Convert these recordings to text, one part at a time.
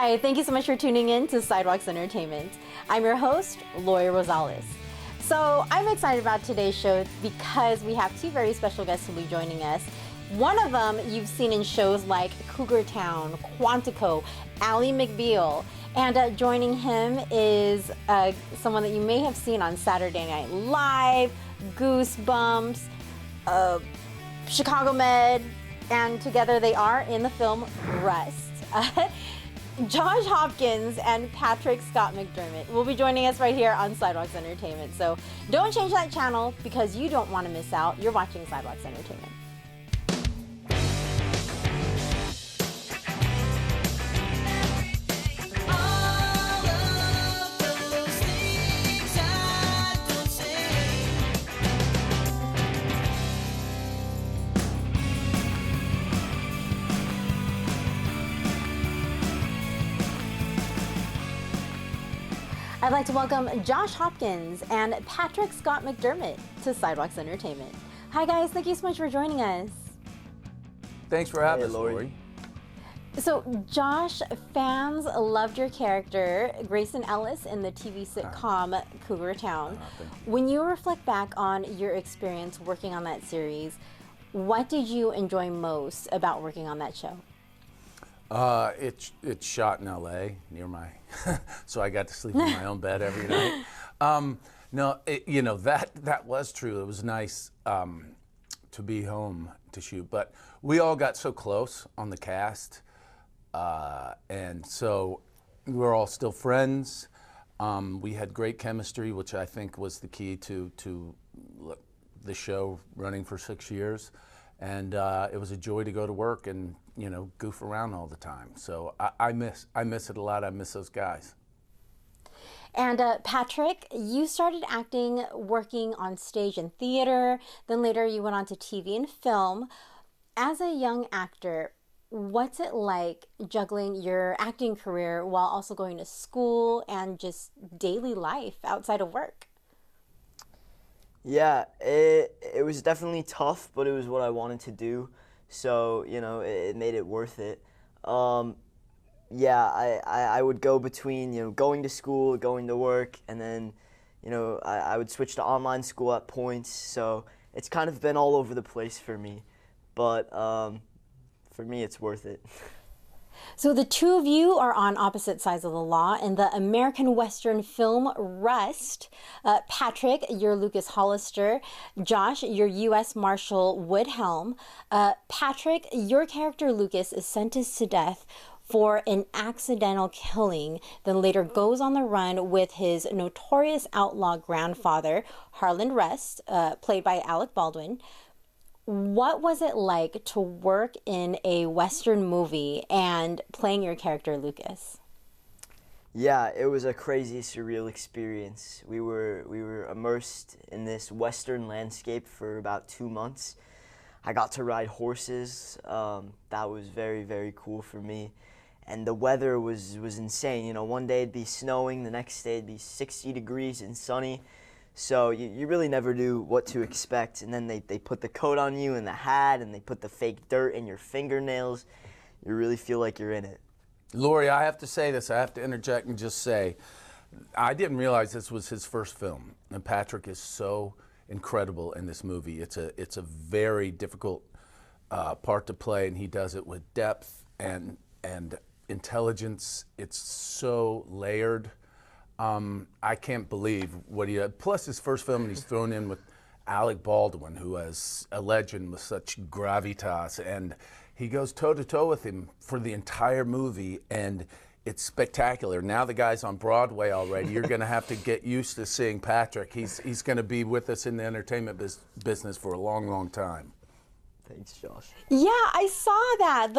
Hi, thank you so much for tuning in to Sidewalks Entertainment. I'm your host, Lori Rosales. So I'm excited about today's show because we have two very special guests who will be joining us. One of them you've seen in shows like Cougar Town, Quantico, Ally McBeal, and joining him is someone that you may have seen on Saturday Night Live, Goosebumps, Chicago Med, and together they are in the film Rust. Josh Hopkins and Patrick Scott McDermott will be joining us right here on Sidewalks Entertainment. So don't change that channel because you don't want to miss out. You're watching Sidewalks Entertainment. I'd like to welcome Josh Hopkins and Patrick Scott McDermott to Sidewalks Entertainment. Hi guys, thank you so much for joining us. Thanks for having us, Lori. So Josh, fans loved your character, Grayson Ellis, in the TV sitcom Cougar Town. When you reflect back on your experience working on that series, what did you enjoy most about working on that show? It's shot in L.A. near my, so I got to sleep in my own bed every night. That was true. It was nice to be home to shoot, but we all got so close on the cast, and so we're all still friends. We had great chemistry, which I think was the key to the show running for 6 years. And it was a joy to go to work and, goof around all the time. So I miss it a lot. I miss those guys. And Patrick, you started acting working on stage and theater. Then later you went on to TV and film. As a young actor, what's it like juggling your acting career while also going to school and just daily life outside of work? Yeah, it was definitely tough, but it was what I wanted to do, so it made it worth it. I would go between going to school, going to work, and then I would switch to online school at points. So it's kind of been all over the place for me, but for me it's worth it. So the two of you are on opposite sides of the law in the American Western film Rust. Patrick, you're Lucas Hollister. Josh, you're U.S. Marshal Woodhelm. Patrick, your character Lucas is sentenced to death for an accidental killing, then later goes on the run with his notorious outlaw grandfather, Harlan Rust, played by Alec Baldwin. What was it like to work in a Western movie and playing your character Lucas? Yeah, it was a crazy, surreal experience. We were immersed in this Western landscape for about 2 months. I got to ride horses. That was very, very cool for me. And the weather was insane. One day it'd be snowing, the next day it'd be 60 degrees and sunny. So you really never knew what to expect, and then they put the coat on you and the hat, and they put the fake dirt in your fingernails. You really feel like you're in it. Lori, I have to say this. I have to interject and just say, I didn't realize this was his first film, and Patrick is so incredible in this movie. It's a very difficult part to play, and he does it with depth and intelligence. It's so layered. I can't believe what he did. Plus his first film, and he's thrown in with Alec Baldwin, who is a legend with such gravitas, and he goes toe-to-toe with him for the entire movie, and it's spectacular. Now the guy's on Broadway already. You're going to have to get used to seeing Patrick. He's going to be with us in the entertainment business for a long, long time. Thanks, Josh. Yeah, I saw that.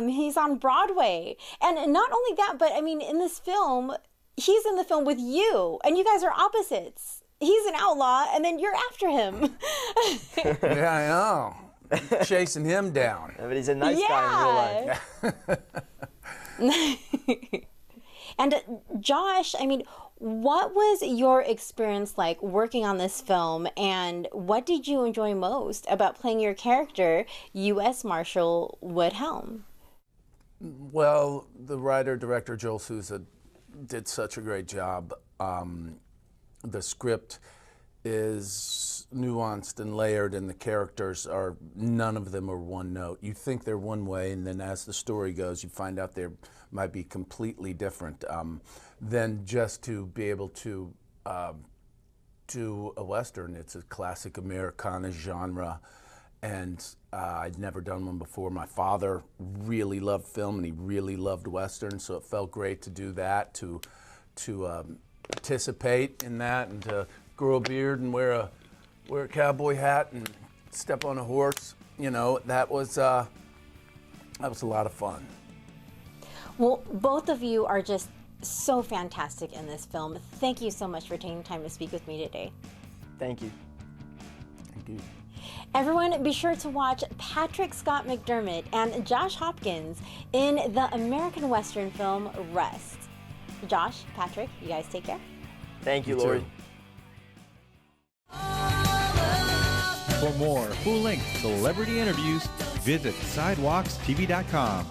He's on Broadway. And not only that, but I mean, in this film, he's in the film with you, and you guys are opposites. He's an outlaw, and then you're after him. Yeah, I know. Chasing him down. Yeah, but he's a nice guy in real life. And Josh, I mean, what was your experience like working on this film, and what did you enjoy most about playing your character, U.S. Marshal Woodhelm? Well, the writer-director Joel Souza did such a great job. The script is nuanced and layered, and the characters are, none of them are one note. You think they're one way, and then as the story goes, you find out they might be completely different. Then just to be able to do a Western, it's a classic Americana genre, and I'd never done one before. My father really loved film, and he really loved Western, so it felt great to do that, to participate in that, and to grow a beard and wear a cowboy hat and step on a horse. You know, that was a lot of fun. Well, both of you are just so fantastic in this film. Thank you so much for taking time to speak with me today. Thank you. Thank you. Everyone, be sure to watch Patrick Scott McDermott and Josh Hopkins in the American Western film Rust. Josh, Patrick, you guys take care. Thank you, Lori. For more full-length celebrity interviews, visit sidewalkstv.com.